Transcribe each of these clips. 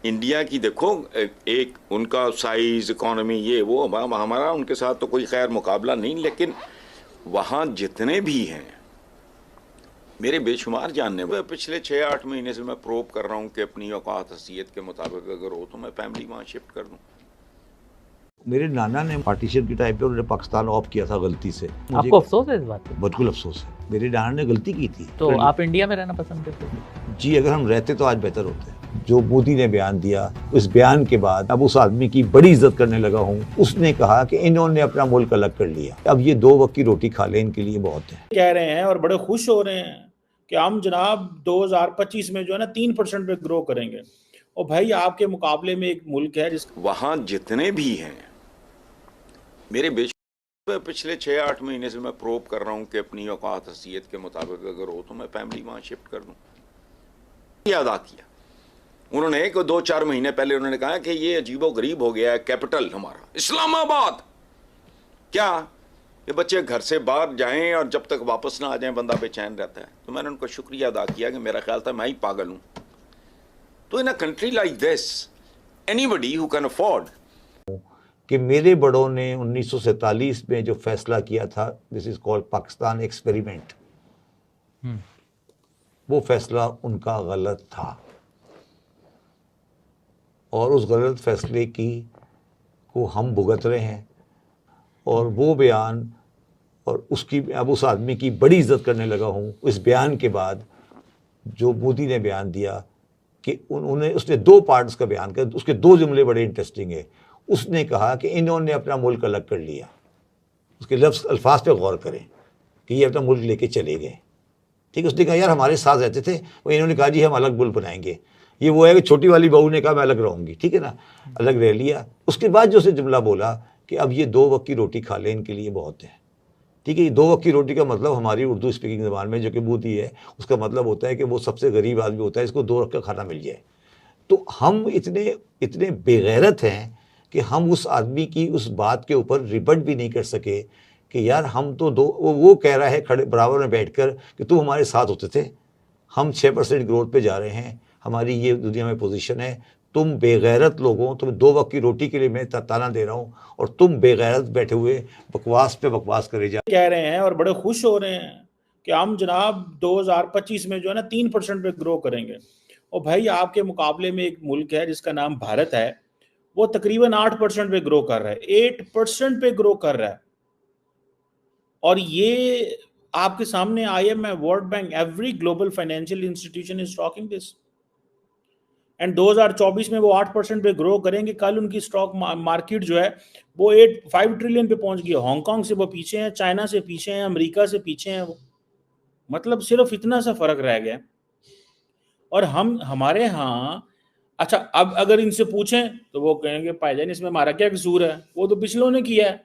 India की देखो, एक उनका साइज, इकोनॉमी, ये वो, हमारा उनके साथ तो कोई खैर मुकाबला नहीं, लेकिन वहाँ जितने भी हैं मेरे बेशुमार जानने वाले, पिछले 6-8 महीने से मैं प्रोब कर रहा हूँ कि अपनी औकात हसीयत के मुताबिक अगर हो तो मैं फैमिली वहाँ शिफ्ट कर दूँ। मेरे नाना ने पार्टीशन के टाइम पे उन्होंने पाकिस्तान ऑफ किया था गलती से। आपको अफसोस है इस बात पे? बिल्कुल अफसोस है, मेरे नाना ने गलती की थी। तो आप इंडिया में रहना पसंद करते हैं? जी, अगर हम रहते तो आज बेहतर होते। जो मोदी ने बयान दिया, उस बयान के बाद अब उस आदमी की बड़ी इज्जत करने लगा हूँ। उसने कहा कि इन्होंने अपना मुल्क अलग कर लिया, अब ये 2 वक्त की रोटी खा ले, इनके लिए बहुत है। कह रहे हैं और बड़े खुश हो रहे हैं कि हम जनाब 2025 में जो है ना 3% पे ग्रो करेंगे। और भाई आपके मुकाबले में एक मुल्क है जिसका वहाँ जितने भी हैं मेरे पिछले 6-8 महीने से मैं प्रोब कर रहा हूँ कि अपनी औकात हसीयत के मुताबिक अगर हो तो मैं फैमिली वहाँ शिफ्ट कर दूँ। अदा किया उन्होंने, 2-4 महीने पहले उन्होंने कहा कि ये अजीबो गरीब हो गया है कैपिटल हमारा इस्लामाबाद। क्या ये बच्चे घर से बाहर जाएं और जब तक वापस ना आ जाएं बंदा बेचैन रहता है। तो मैंने उनको शुक्रिया अदा किया कि मेरा ख्याल था मैं ही पागल हूँ। तो in a country like this anybody who can afford, कि मेरे बड़ों ने 1947 में जो फैसला किया था, this is called Pakistan experiment, वो फैसला उनका गलत था और उस गलत फैसले को हम भुगत रहे हैं। और वो बयान और उसकी अब उस आदमी की बड़ी इज्जत करने लगा हूँ। इस बयान के बाद जो मोदी ने बयान दिया कि उसने 2 पार्ट्स का बयान किया, उसके 2 जुमले बड़े इंटरेस्टिंग है। उसने कहा कि इन्होंने अपना मुल्क अलग कर लिया। उसके अल्फाज पे गौर करें कि ये अपना मुल्क लेके चले गए। ठीक है, उसने कहा यार हमारे साथ रहते थे, वो इन्होंने कहा जी हम अलग मुल्क बनाएंगे। ये वो है कि छोटी वाली बहू ने कहा मैं अलग रहूँगी, ठीक है ना, अलग रह लिया। उसके बाद जो उसने जुमला बोला कि अब ये 2 वक्त की रोटी खा ले, इनके लिए बहुत है। ठीक है, ये 2 वक्त की रोटी का मतलब हमारी उर्दू स्पीकिंग ज़बान में जो कि बूती है, उसका मतलब होता है कि वो सबसे गरीब आदमी होता है, इसको 2 वक्त का खाना मिल जाए। तो हम इतने बेगैरत हैं कि हम उस आदमी की उस बात के ऊपर रिबट भी नहीं कर सके कि यार हम तो वो कह रहा है खड़े बराबर में बैठकर कि तुम हमारे साथ होते थे, हम 6% ग्रोथ पे जा रहे हैं, हमारी ये दुनिया में पोजीशन है, तुम बेगैरत लोगों, तुम 2 वक्त की रोटी के लिए मैं ताना दे रहा हूँ और तुम बेगैरत बैठे हुए बकवास पे बकवास करे जा। कह रहे हैं और बड़े खुश हो रहे हैं कि हम जनाब 2025 में जो है ना 3% पे ग्रो करेंगे। और भाई आपके मुकाबले में एक मुल्क है जिसका नाम भारत है, वो तकरीबन 8% पे ग्रो कर रहा है, 8% पे ग्रो कर रहा है। और ये आपके सामने IMF, world bank, every global financial institution is talking this. And 2024 में वो 8% पे ग्रो करेंगे। कल उनकी स्टॉक मार्केट जो है वो 5 ट्रिलियन पे पहुंच गई। हांगकांग से वो पीछे हैं, चाइना से पीछे हैं, अमेरिका से पीछे हैं। वो मतलब सिर्फ इतना सा फर्क रह गया। और हमारे यहाँ, अच्छा अब अगर इनसे पूछें तो वो कहेंगे भाईजान इसमें हमारा क्या कसूर है, वो तो पिछलों ने किया है।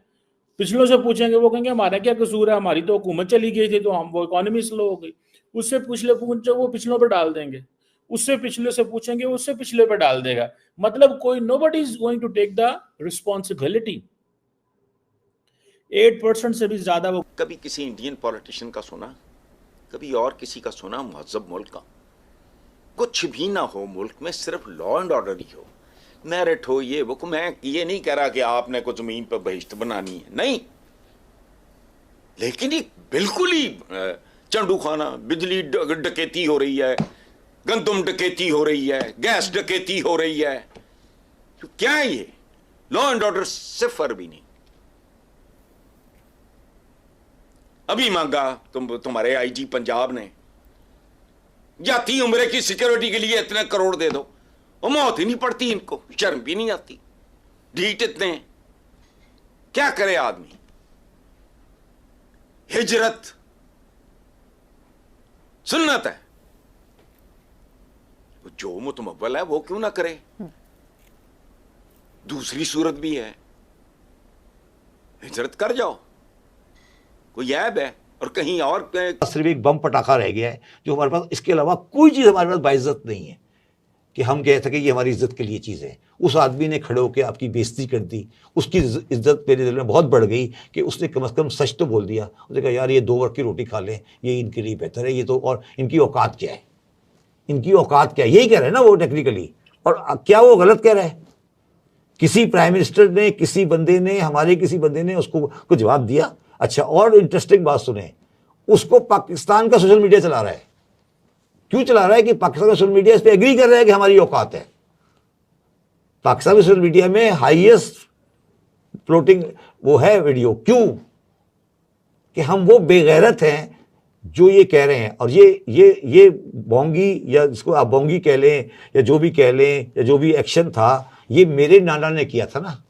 पिछलों से पूछेंगे वो कहेंगे हमारा क्या कसूर है, हमारी तो हुकूमत चली गई थी तो हम वो इकोनॉमी स्लो हो गई। उससे पूछो वो पिछलों पर डाल देंगे, उससे पिछले से पूछेंगे उससे पिछले पर डाल देगा। मतलब कोई nobody is going to take the responsibility. 8% से भी ज्यादा वो। कभी किसी इंडियन पॉलिटिशियन का सुना, कभी और किसी का सुना महजब मुल्क का? कुछ भी ना हो मुल्क में, सिर्फ लॉ एंड ऑर्डर ही हो, मेरिट हो, ये वो। मैं ये नहीं कह रहा कि आपने को जमीन पर बहिश्त बनानी है, नहीं, लेकिन ये बिल्कुल ही चंडू खाना, बिजली डकैती हो रही है, गंदम डकैती हो रही है, गैस डकैती हो रही है। तो क्या है ये? लॉ एंड ऑर्डर सिफर भी नहीं। अभी मांगा तुम्हारे IG पंजाब ने जाती उम्र की सिक्योरिटी के लिए इतने करोड़ दे दो, वो मौत ही नहीं पड़ती इनको, शर्म भी नहीं आती, ढीठ इतने। क्या करे आदमी? हिजरत सुन्नत है, जो मुतमव्वल है वो क्यों ना करे? दूसरी सूरत भी है, हिजरत कर जाओ, कोई ऐब है? और कहीं और सिर्फ एक बम पटाखा रह गया है जो हमारे पास, इसके अलावा कोई चीज़ हमारे पास बाइज्जत नहीं है कि हम कह सके ये हमारी इज्जत के लिए चीज़ है। उस आदमी ने खड़े होकर आपकी बेइज्जती कर दी, उसकी इज्जत मेरे दिल में बहुत बढ़ गई कि उसने कम से कम सच तो बोल दिया। उसने कहा यार ये 2 वक्त की रोटी खा लें, ये इनके लिए बेहतर है, ये तो, और इनकी औकात क्या है, इनकी औकात क्या है, यही कह रहे हैं ना वो टेक्निकली। और क्या वो गलत कह रहा है? किसी प्राइम मिनिस्टर ने, किसी बंदे ने, हमारे किसी बंदे ने उसको को जवाब दिया? अच्छा, और इंटरेस्टिंग बात सुने, उसको पाकिस्तान का सोशल मीडिया चला रहा है। क्यों चला रहा है? कि पाकिस्तान का सोशल मीडिया इस पे एग्री कर रहा है कि हमारी औकात है। पाकिस्तान के सोशल मीडिया में हाईएस्ट फ्लोटिंग वो है वीडियो। क्यों? कि हम वो बेगैरत हैं जो ये कह रहे हैं। और ये बोंगी, या जिसको आप बोंगी कह लें या जो भी कह लें, या जो भी एक्शन था, ये मेरे नाना ने किया था ना।